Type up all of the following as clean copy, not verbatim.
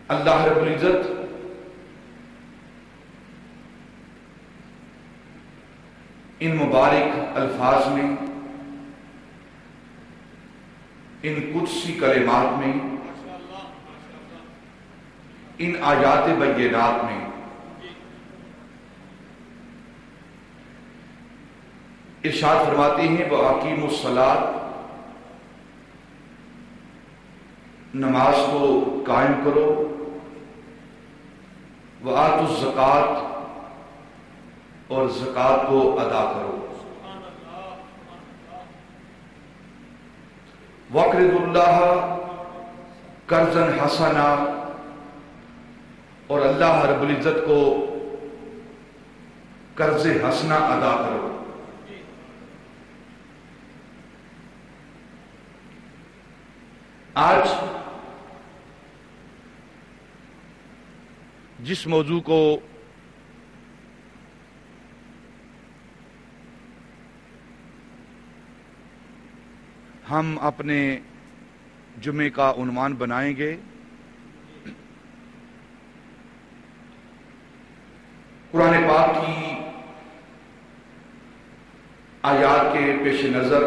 اللہ رب العزت ان مبارک الفاظ میں، ان قدسی کلمات میں، ان آیات بینات میں ارشاد فرماتے ہیں وَأَقِیمُوا الصَّلَاةَ، نماز کو قائم کرو، وَآتُوا الزَّکَاةَ، اور زکوٰۃ کو ادا کرو، وَاقْرِضُوا اللَّهَ قَرْضًا حَسَنًا، اور اللہ رب العزت کو قرض حسنہ ادا کرو۔ آج جس موضوع کو ہم اپنے جمعے کا عنوان بنائیں گے، قرآن پاک کی آیات کے پیش نظر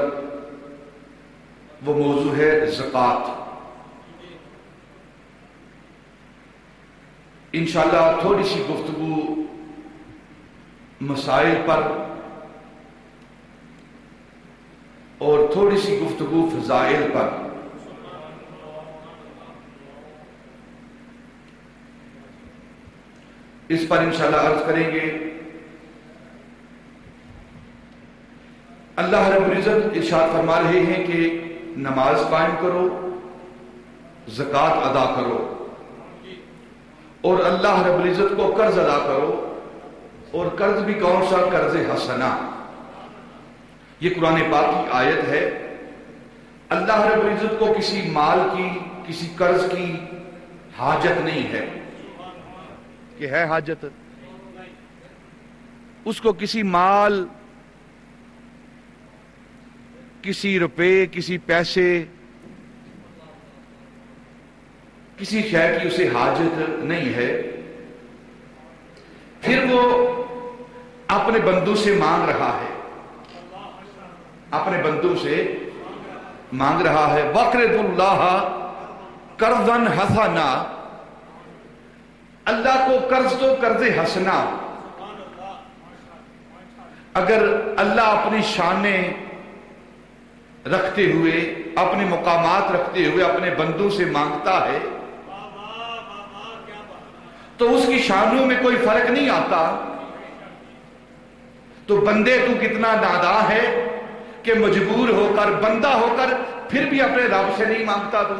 وہ موضوع ہے زکوٰۃ۔ انشاءاللہ تھوڑی سی گفتگو مسائل پر اور تھوڑی سی گفتگو فضائل پر۔ اس پر انشاءاللہ عرض کریں گے۔ اللہ رب العزت ارشاد فرما رہے ہیں کہ نماز قائم کرو، زکوٰۃ ادا کرو، اور اللہ رب العزت کو قرض ادا کرو، اور قرض بھی کون سا؟ قرض حسنہ۔ یہ قرآن پاک کی آیت ہے۔ اللہ رب العزت کو کسی مال کی، کسی قرض کی حاجت نہیں ہے کہ ہے حاجت، اس کو کسی مال، کسی روپے، کسی پیسے، کسی شے کی اسے حاجت نہیں ہے۔ پھر وہ اپنے بندوں سے مانگ رہا ہے، اپنے بندوں سے مانگ رہا ہے۔ وَاقْرِضُوا اللَّهَ قَرْضًا حَسَنًا، اللہ کو قرض تو قرض حسنہ۔ اگر اللہ اپنی شانیں رکھتے ہوئے، اپنے مقامات رکھتے ہوئے اپنے بندوں سے مانگتا ہے تو اس کی شانوں میں کوئی فرق نہیں آتا۔ تو بندے تو کتنا ناداں ہے کہ مجبور ہو کر، بندہ ہو کر پھر بھی اپنے رب سے نہیں مانگتا۔ تو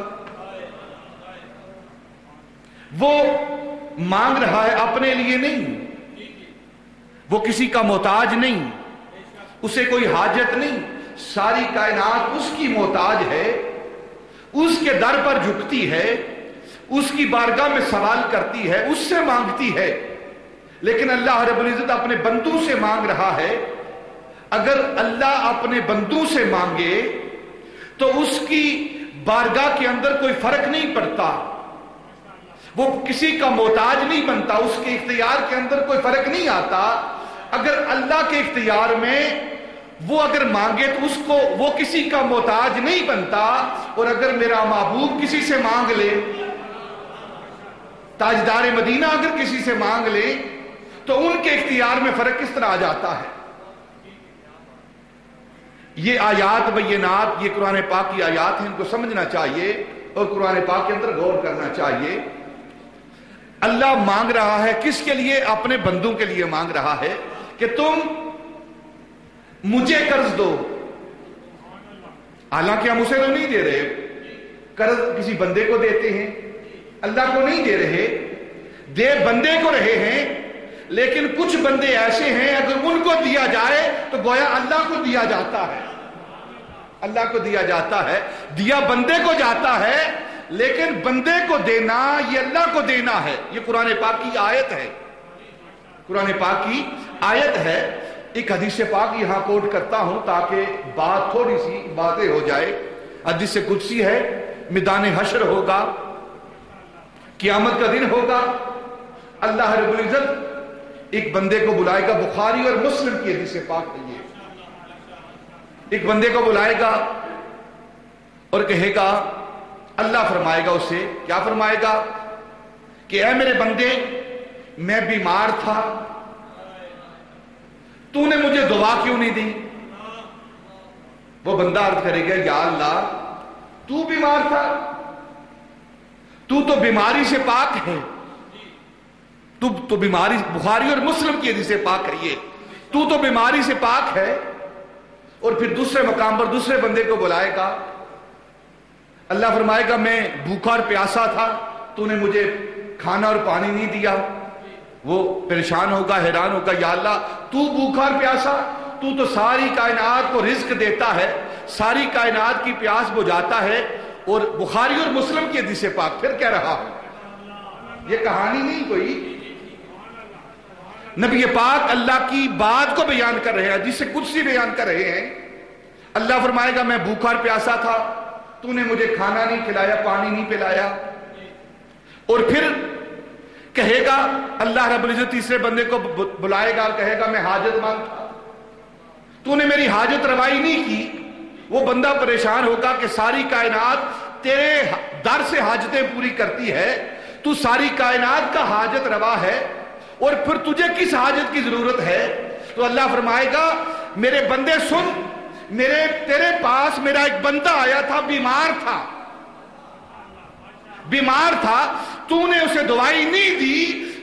وہ مانگ رہا ہے اپنے لیے نہیں، وہ کسی کا محتاج نہیں، اسے کوئی حاجت نہیں، ساری کائنات اس کی محتاج ہے، اس کے در پر جھکتی ہے، اس کی بارگاہ میں سوال کرتی ہے، اس سے مانگتی ہے۔ لیکن اللہ رب العزت اپنے بندوں سے مانگ رہا ہے۔ اگر اللہ اپنے بندوں سے مانگے تو اس کی بارگاہ کے اندر کوئی فرق نہیں پڑتا، وہ کسی کا محتاج نہیں بنتا، اس کے اختیار کے اندر کوئی فرق نہیں آتا۔ اگر اللہ کے اختیار میں وہ اگر مانگے تو اس کو، وہ کسی کا محتاج نہیں بنتا۔ اور اگر میرا محبوب کسی سے مانگ لے، تاجدار مدینہ اگر کسی سے مانگ لے تو ان کے اختیار میں فرق کس طرح آ جاتا ہے۔ یہ آیات بینات، یہ قرآن پاک کی آیات ہیں، ان کو سمجھنا چاہیے اور قرآن پاک کے اندر غور کرنا چاہیے۔ اللہ مانگ رہا ہے کس کے لیے؟ اپنے بندوں کے لیے مانگ رہا ہے کہ تم مجھے قرض دو۔ حالانکہ ہم اسے تو نہیں دے رہے، قرض کسی بندے کو دیتے ہیں، اللہ کو نہیں دے رہے، دے بندے کو رہے ہیں۔ لیکن کچھ بندے ایسے ہیں اگر ان کو دیا جائے تو گویا اللہ کو دیا جاتا ہے، اللہ کو دیا جاتا ہے، دیا بندے کو جاتا ہے، لیکن بندے کو دینا یہ اللہ کو دینا ہے۔ یہ قرآن پاک کی آیت ہے، قرآن پاک کی آیت ہے۔ ایک حدیث پاک یہاں کوٹ کرتا ہوں تاکہ بات تھوڑی سی واضح ہو جائے۔ حدیث قدسی ہے، میدان حشر ہوگا، قیامت کا دن ہوگا، اللہ رب العزت ایک بندے کو بلائے گا، بخاری اور مسلم کی حدیث پاک ہے یہ، ایک بندے کو بلائے گا اور کہے گا، اللہ فرمائے گا اسے، کیا فرمائے گا کہ اے میرے بندے، میں بیمار تھا، تو نے مجھے دعا کیوں نہیں دی؟ وہ بندہ عرض کرے گا، یا اللہ تو بیمار تھا، تو بیماری سے پاک ہے، تو بیماری، بخاری اور مسلم کی حدیث پاک ہے یہ، تو بیماری سے پاک ہے۔ اور پھر دوسرے مقام پر دوسرے بندے کو بلائے گا، اللہ فرمائے گا میں بھوکا اور پیاسا تھا، تو نے مجھے کھانا اور پانی نہیں دیا۔ وہ پریشان ہوگا، حیران ہوگا، یا اللہ تو بھوکا اور پیاسا، تو ساری کائنات کو رزق دیتا ہے، ساری کائنات کی پیاس بجھاتا ہے، اور بخاری اور مسلم کی حدیث پاک پھر کہہ رہا ہوں، یہ کہانی نہیں کوئی، نبی پاک اللہ کی بات کو بیان کر رہے ہیں، جسے قدسی بیان کر رہے ہیں۔ اللہ فرمائے گا میں بھوکا اور پیاسا تھا، تو نے مجھے کھانا نہیں کھلایا، پانی نہیں پلایا۔ اور پھر کہے گا، اللہ رب العزت تیسرے بندے کو بلائے گا اور کہے گا میں حاجت مند تھا، تو نے میری حاجت روائی نہیں کی۔ وہ بندہ پریشان ہوگا کہ ساری کائنات تیرے در سے حاجتیں پوری کرتی ہے، تو ساری کائنات کا حاجت روا ہے، اور پھر تجھے کس حاجت کی ضرورت ہے؟ تو اللہ فرمائے گا میرے بندے سن، تیرے پاس میرا ایک بندہ آیا تھا، بیمار تھا، تو نے اسے دوائی نہیں دی،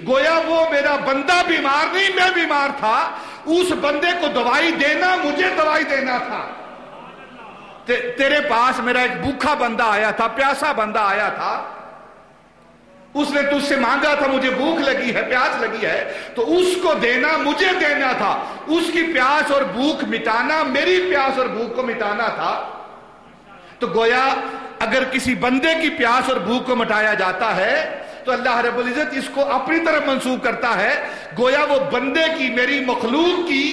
گویا وہ میرا بندہ بیمار نہیں، میں بیمار تھا، اس بندے کو دوائی دینا مجھے دوائی دینا تھا۔ تیرے پاس میرا ایک بھوکا بندہ آیا تھا، پیاسا بندہ آیا تھا، اس نے تجھ سے مانگا تھا مجھے بھوک لگی ہے، پیاس لگی ہے، تو اس کو دینا مجھے دینا تھا، اس کی پیاس اور بھوک مٹانا میری پیاس اور بھوک کو مٹانا تھا۔ تو گویا اگر کسی بندے کی پیاس اور بھوک کو مٹایا جاتا ہے تو اللہ رب العزت اس کو اپنی طرف منسوب کرتا ہے، گویا وہ بندے کی، میری مخلوق کی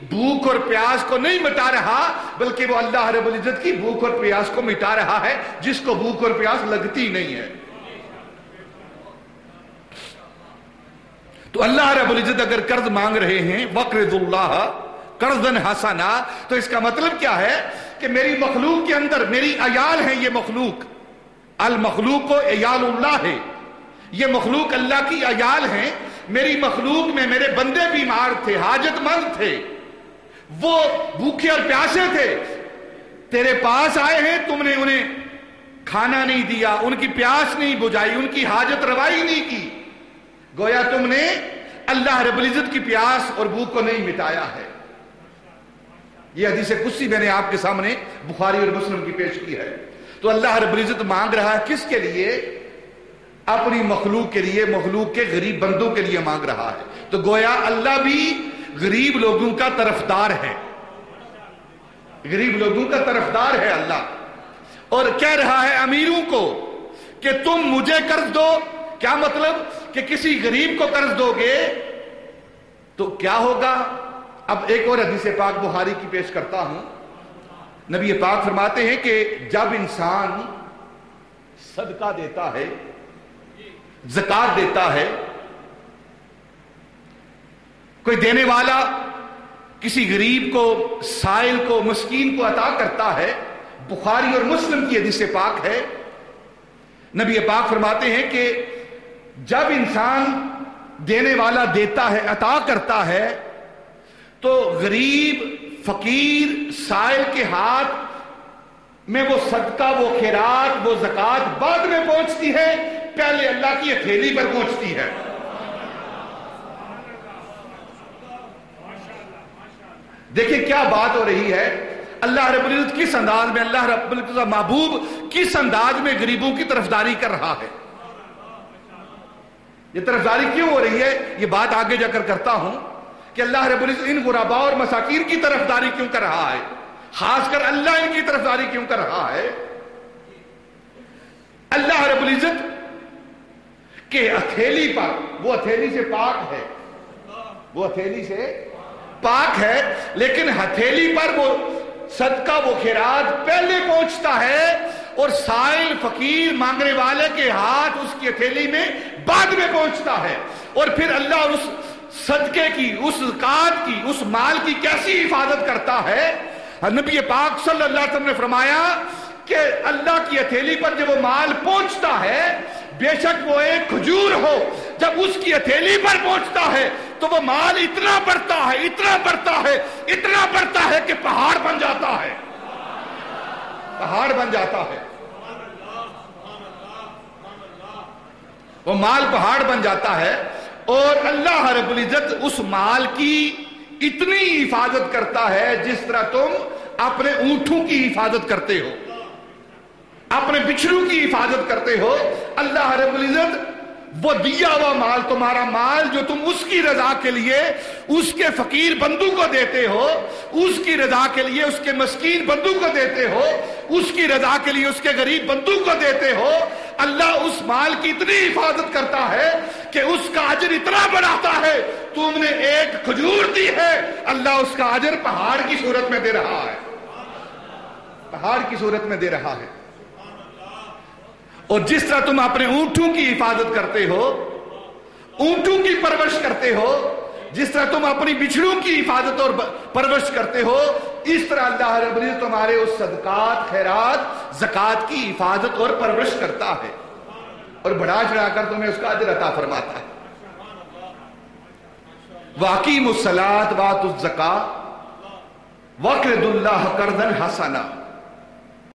بھوک اور پیاس کو نہیں مٹا رہا، بلکہ وہ اللہ رب العزت کی بھوک اور پیاس کو مٹا رہا ہے، جس کو بھوک اور پیاس لگتی نہیں ہے۔ تو اللہ رب العزت اگر قرض مانگ رہے ہیں، وَقْرِضُ اللَّهَ قَرْضًا حَسَنًا، تو اس کا مطلب کیا ہے کہ میری مخلوق کے اندر میری عیال ہیں، یہ مخلوق، المخلوق و عیال اللہ ہے، یہ مخلوق اللہ کی عیال ہیں۔ میری مخلوق میں میرے بندے بیمار تھے، حاجت مند تھے، وہ بھوکے اور پیاسے تھے، تیرے پاس آئے ہیں، تم نے انہیں کھانا نہیں دیا، ان کی پیاس نہیں بجھائی، ان کی حاجت روائی نہیں کی، گویا تم نے اللہ رب العزت کی پیاس اور بھوک کو نہیں مٹایا ہے۔ یہ حدیث قدسی میں نے آپ کے سامنے بخاری اور مسلم کی پیش کی ہے۔ تو اللہ رب العزت مانگ رہا ہے کس کے لیے؟ اپنی مخلوق کے لیے، مخلوق کے غریب بندوں کے لیے مانگ رہا ہے۔ تو گویا اللہ بھی غریب لوگوں کا طرفدار ہے، غریب لوگوں کا طرفدار ہے اللہ، اور کہہ رہا ہے امیروں کو کہ تم مجھے قرض دو۔ کیا مطلب؟ کہ کسی غریب کو قرض دو گے تو کیا ہوگا؟ اب ایک اور حدیث پاک بخاری کی پیش کرتا ہوں۔ نبی پاک فرماتے ہیں کہ جب انسان صدقہ دیتا ہے، زکات دیتا ہے، کوئی دینے والا کسی غریب کو، سائل کو، مسکین کو عطا کرتا ہے، بخاری اور مسلم کی حدیث پاک ہے، نبی پاک فرماتے ہیں کہ جب انسان دینے والا دیتا ہے، عطا کرتا ہے، تو غریب، فقیر، سائل کے ہاتھ میں وہ صدقہ، وہ خیرات، وہ زکات بعد میں پہنچتی ہے، پہلے اللہ کی ہتھیلی پر پہنچتی ہے۔ دیکھیں کیا بات ہو رہی ہے، اللہ رب العزت کس انداز میں، اللہ رب العزت محبوب کس انداز میں غریبوں کی طرفداری کر رہا ہے۔ یہ طرفداری کیوں ہو رہی ہے، یہ بات آگے جا کر کرتا ہوں کہ اللہ رب العزت ان غرباء اور مساکین کی طرفداری کیوں کر رہا ہے، خاص کر اللہ ان کی طرفداری کیوں کر رہا ہے۔ اللہ رب العزت کے ہتھیلی پر، وہ ہتھیلی سے پاک ہے، وہ ہتھیلی سے پاک ہے، لیکن ہتھیلی پر وہ صدقہ، وہ خیرات پہلے پہنچتا ہے، اور سائل فقیر مانگنے والے کے ہاتھ اس کی ہتھیلی میں بعد میں پہنچتا ہے. اور پھر اللہ اس صدقے کی، اس زکات کی، اس مال کی کیسی حفاظت کرتا ہے. نبی پاک صلی اللہ علیہ وسلم نے فرمایا کہ اللہ کی ہتھیلی پر جب وہ مال پہنچتا ہے، بے شک وہ ایک کھجور ہو، جب اس کی ہتھیلی پر پہنچتا ہے تو وہ مال اتنا بڑھتا ہے، اتنا بڑھتا ہے، اتنا بڑھتا ہے کہ پہاڑ بن جاتا ہے. پہاڑ بن جاتا ہے. وہ مال پہاڑ بن جاتا ہے. اور اللہ رب العزت اس مال کی اتنی حفاظت کرتا ہے جس طرح تم اپنے اونٹوں کی حفاظت کرتے ہو، اپنے بچھڑوں کی حفاظت کرتے ہو. اللہ رب العزت وہ دیا ہوا مال، تمہارا مال جو تم اس کی رضا کے لیے اس کے فقیر بندو کو دیتے ہو، اس کی رضا کے لیے اس کے مسکین بندو کو دیتے ہو، اس کی رضا کے لیے اس کے غریب بندو کو دیتے ہو، اللہ اس مال کی اتنی حفاظت کرتا ہے کہ اس کا اجر اتنا بڑھاتا ہے. تم نے ایک کھجور دی ہے، اللہ اس کا اجر پہاڑ کی صورت میں دے رہا ہے، پہاڑ کی صورت میں دے رہا ہے. اور جس طرح تم اپنے اونٹوں کی حفاظت کرتے ہو، اونٹوں کی پرورش کرتے ہو، جس طرح تم اپنی بچھڑوں کی حفاظت اور پرورش کرتے ہو، اس طرح اللہ رب العزت تمہارے اس صدقات، خیرات، زکات کی حفاظت اور پرورش کرتا ہے اور بڑھا چڑھا کر تمہیں اس کا اجر عطا فرماتا ہے. وَأَقِیمُوا الصَّلَاةَ وَآتُوا الزَّکَاةَ وَاقْرِضُوا اللَّهَ قَرْضًا حَسَنًا.